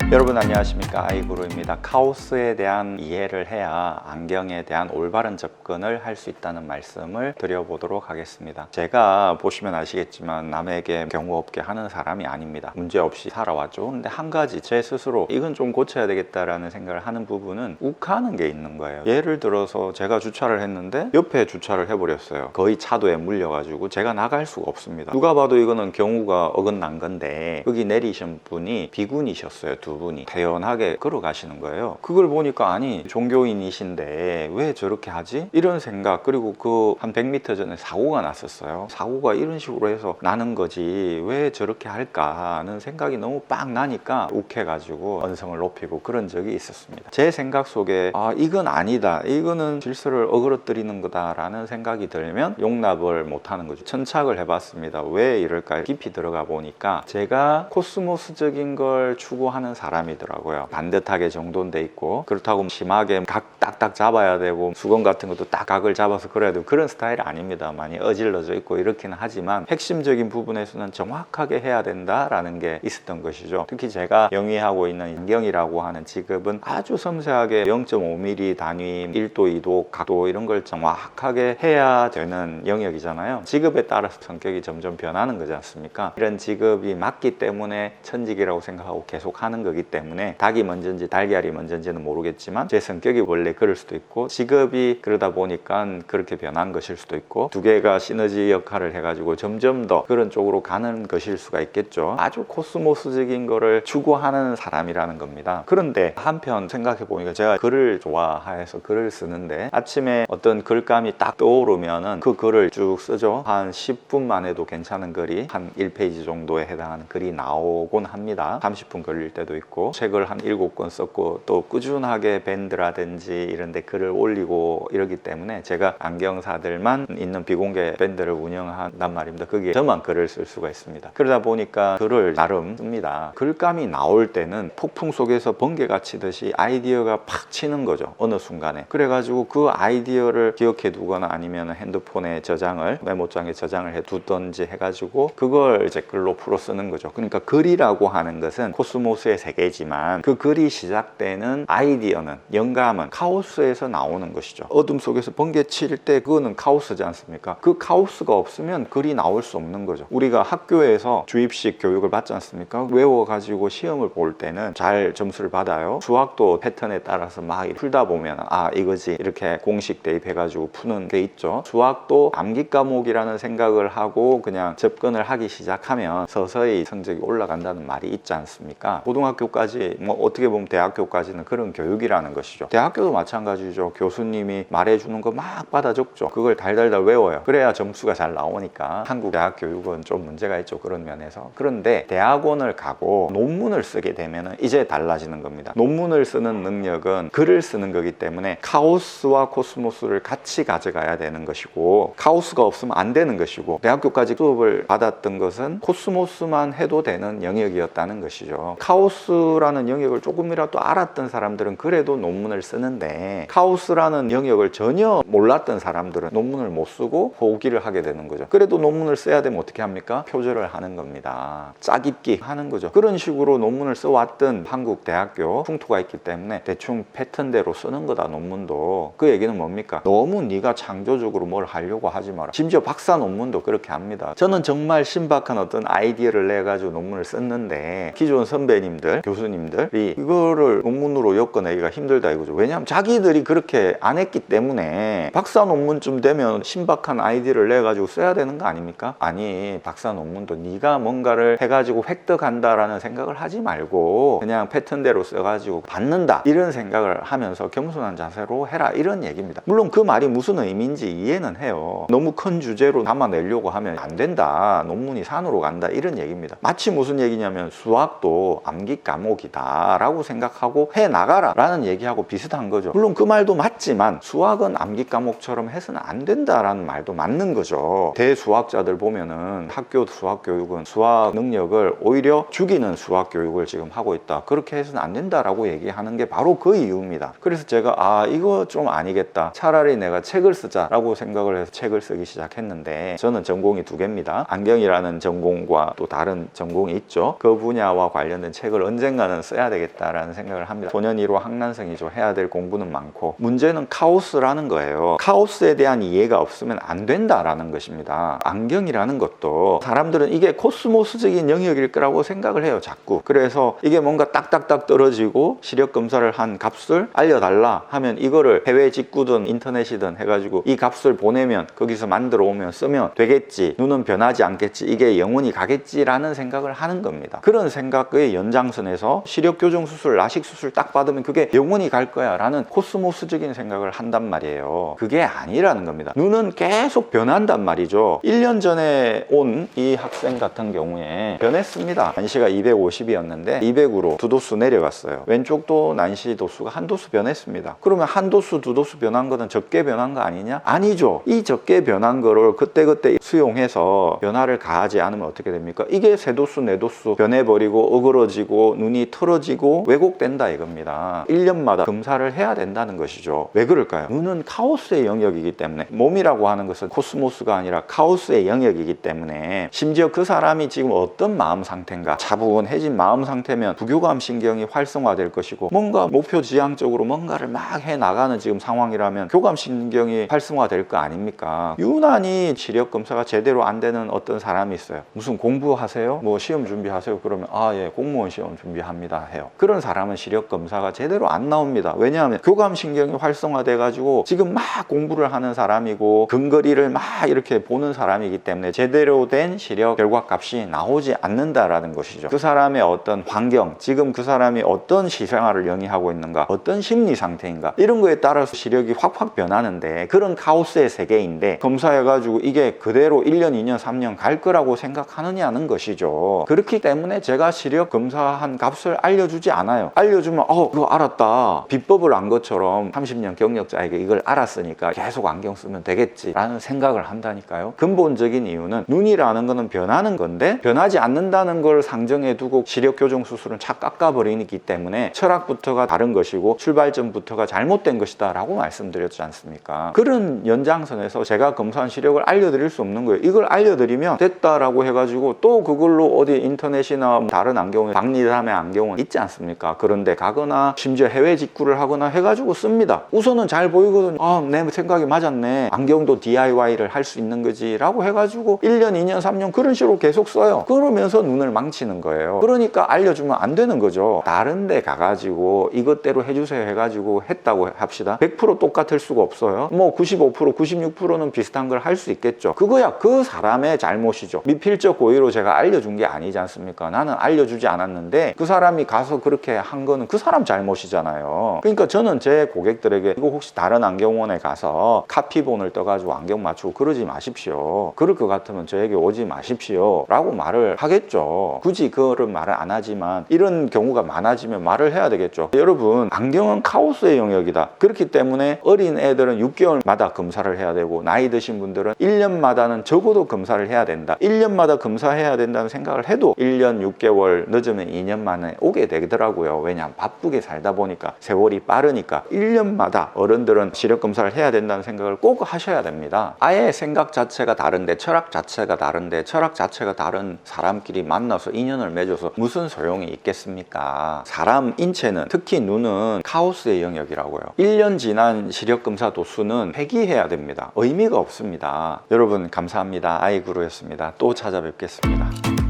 여러분 안녕하십니까, 아이구루입니다. 카오스에 대한 이해를 해야 안경에 대한 올바른 접근을 할 수 있다는 말씀을 드려보도록 하겠습니다. 제가 보시면 아시겠지만 남에게 경우 없게 하는 사람이 아닙니다. 문제없이 살아왔죠. 근데 한 가지 제 스스로 이건 좀 고쳐야 되겠다라는 생각을 하는 부분은 욱하는 게 있는 거예요. 예를 들어서 제가 주차를 했는데 옆에 주차를 해버렸어요. 거의 차도에 물려가지고 제가 나갈 수가 없습니다. 누가 봐도 이거는 경우가 어긋난 건데 여기 내리신 분이 비군이셨어요. 두 분이 태연하게 걸어가시는 거예요. 그걸 보니까 아니 종교인이신데 왜 저렇게 하지? 이런 생각. 그리고 그 한 100m 전에 사고가 났었어요. 사고가 이런 식으로 해서 나는 거지 왜 저렇게 할까 하는 생각이 너무 빡 나니까 욱해가지고 언성을 높이고 그런 적이 있었습니다. 제 생각 속에 이건 아니다, 이거는 질서를 어그러뜨리는 거다 라는 생각이 들면 용납을 못하는 거죠. 천착을 해봤습니다. 왜 이럴까 깊이 들어가 보니까 제가 코스모스적인 걸 추구하는 사람이더라고요. 반듯하게 정돈돼 있고 그렇다고 심하게 각 딱딱 잡아야 되고 수건 같은 것도 딱 각을 잡아서 그래야 되고 그런 스타일이 아닙니다. 많이 어질러져 있고 이렇기는 하지만 핵심적인 부분에서는 정확하게 해야 된다라는 게 있었던 것이죠. 특히 제가 영위하고 있는 안경이라고 하는 직업은 아주 섬세하게 0.5mm 단위 1도 2도 각도 이런 걸 정확하게 해야 되는 영역이잖아요. 직업에 따라서 성격이 점점 변하는 거지 않습니까? 이런 직업이 맞기 때문에 천직이라고 생각하고 계속 하는 거기 때문에 닭이 먼저인지 달걀이 먼저인지는 모르겠지만 제 성격이 원래 그럴 수도 있고 직업이 그러다 보니까 그렇게 변한 것일 수도 있고 두 개가 시너지 역할을 해가지고 점점 더 그런 쪽으로 가는 것일 수가 있겠죠. 아주 코스모스적인 거를 추구하는 사람이라는 겁니다. 그런데 한편 생각해 보니까 제가 글을 좋아해서 글을 쓰는데 아침에 어떤 글감이 딱 떠오르면은 그 글을 쭉 쓰죠. 한 10분만 해도 괜찮은 글이 한 1페이지 정도에 해당하는 글이 나오곤 합니다. 30분 걸릴 때도 있고 책을 한 7권 썼고 또 꾸준하게 밴드라든지 이런 데 글을 올리고 이러기 때문에 제가 안경사들만 있는 비공개 밴드를 운영한단 말입니다. 거기에 저만 글을 쓸 수가 있습니다. 그러다 보니까 글을 나름 씁니다. 글감이 나올 때는 폭풍 속에서 번개가 치듯이 아이디어가 팍 치는 거죠. 어느 순간에. 그래가지고 그 아이디어를 기억해 두거나 아니면 핸드폰에 저장을 메모장에 저장을 해 두던지 해가지고 그걸 이제 글로 풀어 쓰는 거죠. 그러니까 글이라고 하는 것은 코스모스의 세계지만 그 글이 시작되는 아이디어는 영감은 카오스에서 나오는 것이죠. 어둠 속에서 번개 칠 때 그거는 카오스지 않습니까? 그 카오스가 없으면 글이 나올 수 없는 거죠. 우리가 학교에서 주입식 교육을 받지 않습니까? 외워가지고 시험을 볼 때는 잘 점수를 받아요. 수학도 패턴에 따라서 막 풀다 보면 이거지 이렇게 공식 대입해가지고 푸는 게 있죠. 수학도 암기 과목이라는 생각을 하고 그냥 접근을 하기 시작하면 서서히 성적이 올라간다는 말이 있지 않습니까? 고등학교까지 어떻게 보면 대학교까지는 그런 교육이라는 것이죠. 대학교도 마찬가지죠. 교수님이 말해주는 거 막 받아 적죠. 그걸 달달달 외워요. 그래야 점수가 잘 나오니까 한국 대학 교육은 좀 문제가 있죠. 그런 면에서. 그런데 대학원을 가고 논문을 쓰게 되면 이제 달라지는 겁니다. 논문을 쓰는 능력은 글을 쓰는 거기 때문에 카오스와 코스모스를 같이 가져가야 되는 것이고 카오스가 없으면 안 되는 것이고 대학교까지 수업을 받았던 것은 코스모스만 해도 되는 영역이었다는 것이죠. 카오스라는 영역을 조금이라도 알았던 사람들은 그래도 논문을 쓰는데 카오스라는 영역을 전혀 몰랐던 사람들은 논문을 못 쓰고 포기를 하게 되는 거죠. 그래도 논문을 써야 되면 어떻게 합니까? 표절을 하는 겁니다. 짜깁기 하는 거죠. 그런 식으로 논문을 써왔던 한국 대학교 풍토가 있기 때문에 대충 패턴대로 쓰는 거다 논문도. 그 얘기는 뭡니까? 너무 네가 창조적으로 뭘 하려고 하지 마라. 심지어 박사 논문도 그렇게 합니다. 저는 정말 신박한 어떤 아이디어를 내가지고 논문을 썼는데 기존 선배님들, 교수님들이 이거를 논문으로 엮어내기가 힘들다 이거죠. 왜냐하면 자기들이 그렇게 안 했기 때문에 박사 논문쯤 되면 신박한 아이디어를 내가지고 써야 되는 거 아닙니까? 아니, 박사 논문도 네가 뭔가를 해가지고 획득한다라는 생각을 하지 말고 그냥 패턴대로 써가지고 받는다 이런 생각을 하면서 겸손한 자세로 해라 이런 얘기입니다. 물론 그 말이 무슨 의미인지 이해는 해요. 너무 큰 주제로 담아내려고 하면 안 된다, 논문이 산으로 간다 이런 얘기입니다. 마치 무슨 얘기냐면 수학도 암기 과목이다 라고 생각하고 해나가라 라는 얘기하고 비슷한 거죠. 물론 그 말도 맞지만 수학은 암기 과목처럼 해서는 안 된다라는 말도 맞는 거죠. 대수학자들 보면은 학교 수학 교육은 수학 능력을 오히려 죽이는 수학 교육을 지금 하고 있다. 그렇게 해서는 안 된다라고 얘기하는 게 바로 그 이유입니다. 그래서 제가 이거 좀 아니겠다. 차라리 내가 책을 쓰자라고 생각을 해서 책을 쓰기 시작했는데 저는 전공이 두 개입니다. 안경이라는 전공과 또 다른 전공이 있죠. 그 분야와 관련된 책을 언젠가는 써야 되겠다라는 생각을 합니다. 소년이로 학난성이죠. 해야 될 공부는 많고, 문제는 카오스라는 거예요. 카오스에 대한 이해가 없으면 안 된다라는 것입니다. 안경이라는 것도 사람들은 이게 코스모스적인 영역일 거라고 생각을 해요, 자꾸. 그래서 이게 뭔가 딱딱딱 떨어지고 시력 검사를 한 값을 알려달라 하면 이거를 해외 직구든 인터넷이든 해가지고 이 값을 보내면 거기서 만들어 오면 쓰면 되겠지, 눈은 변하지 않겠지, 이게 영원히 가겠지라는 생각을 하는 겁니다. 그런 생각의 연장선에서 시력 교정 수술, 라식 수술 딱 받으면 그게 영원히 갈 거야 라는 코스모스적인 생각을 한단 말이에요. 그게 아니라는 겁니다. 눈은 계속 변한단 말이죠. 1년 전에 온 이 학생 같은 경우에 변했습니다. 난시가 250이었는데 200으로 두 도수 내려갔어요. 왼쪽도 난시 도수가 한 도수 변했습니다. 그러면 한 도수, 두 도수 변한 거는 적게 변한 거 아니냐? 아니죠. 이 적게 변한 거를 그때그때 수용해서 변화를 가하지 않으면 어떻게 됩니까? 이게 세 도수, 네 도수 변해버리고 어그러지고 눈이 틀어지고 왜곡된다 이겁니다. 1년마다 검사를 해야 된다는 것이죠. 왜 그럴까요? 눈은 카오스의 영역이기 때문에, 몸이라고 하는 것은 코스모스가 아니라 카오스의 영역이기 때문에, 심지어 그 사람이 지금 어떤 마음 상태인가, 차분해진 마음 상태면 부교감 신경이 활성화될 것이고, 뭔가 목표 지향적으로 뭔가를 막 해나가는 지금 상황이라면 교감 신경이 활성화될 거 아닙니까? 유난히 시력 검사가 제대로 안 되는 어떤 사람이 있어요. 무슨 공부하세요? 뭐 시험 준비하세요? 그러면 예, 공무원 시험 준비합니다 해요. 그런 사람은 시력 검사가 제대로 안 나옵니다. 왜냐하면 교감 신경이 활성화돼 가지고 지금 막 공부를 하는 사람이고 근거리를 막 이렇게 보는 사람이기 때문에 제대로 된 시력 결과값이 나오지 않는다라는 것이죠. 그 사람의 어떤 환경, 지금 그 사람이 어떤 시생활을 영위하고 있는가, 어떤 심리 상태인가, 이런 거에 따라서 시력이 확확 변하는데, 그런 카오스의 세계인데 검사해가지고 이게 그대로 1년, 2년, 3년 갈 거라고 생각하느냐는 것이죠. 그렇기 때문에 제가 시력 검사한 값을 알려주지 않아요. 알려주면 그거 알았다, 비법을 안 것처럼 30년 경력자에게 이걸 알았으니까 계속 안경 쓰면 되겠지 라는 생각을 한다니까요. 근본적인 이유는 눈이라는 거는 변하는 건데, 변하지 않는다는 걸 상정해 두고 시력 교정 수술은 착 깎아버리기 때문에 철학부터가 다른 것이고 출발점부터가 잘못된 것이다 라고 말씀드렸지 않습니까? 그런 연장선에서 제가 검사한 시력을 알려드릴 수 없는 거예요. 이걸 알려드리면 됐다라고 해가지고 또 그걸로 어디 인터넷이나 다른 안경은, 박리담의 안경은 있지 않습니까? 그런데 가거나 심지어 해외 직구를 하거나 해가지고 씁니다. 우선은 잘 보이거든요. 내 생각이 맞았네, 안경도 DIY를 할 수 있는 거지 라고 해가지고 1년, 2년, 3년 그런 식으로 계속 써요. 그러면서 눈을 망치는 거예요. 그러니까 알려주면 안 되는 거죠. 다른 데 가가지고 이것대로 해주세요 해가지고 했다고 합시다. 100% 똑같을 수가 없어요. 뭐 95%, 96%는 비슷한 걸 할 수 있겠죠. 그거야 그 사람의 잘못이죠. 미필적 고의로 제가 알려준 게 아니지 않습니까? 나는 알려주지 않았는데 그 사람이 가서 그렇게 한 거는 그 사람 잘못이잖아요. 그러니까 저는 제 고객들에게 이거 혹시 다른 안경원에 가서 카피본을 떠가지고 안경 맞추고 그러지 마십시오. 그럴 것 같으면 저에게 오지 마십시오 라고 말을 하겠죠. 굳이 그런 말을 안 하지만 이런 경우가 많아지면 말을 해야 되겠죠. 여러분, 안경은 카오스의 영역이다. 그렇기 때문에 어린 애들은 6개월마다 검사를 해야 되고, 나이 드신 분들은 1년마다는 적어도 검사를 해야 된다. 1년마다 검사해야 된다는 생각을 해도 1년 6개월, 늦으면 2년 만에 오게 되더라고요. 왜냐하면 바쁘게 살다 보니까, 세월이 빠르니까. 1년마다 어른들은 시력 검사를 해야 된다는 생각을 꼭 하셔야 됩니다. 아예 생각 자체가 다른데, 철학 자체가 다른데, 철학 자체가 다른 사람끼리 만나서 인연을 맺어서 무슨 소용이 있겠습니까? 사람 인체는, 특히 눈은 카오스의 영역이라고요. 1년 지난 시력 검사 도수는 폐기해야 됩니다. 의미가 없습니다. 여러분 감사합니다. 아이구루였습니다. 또 찾아뵙겠습니다.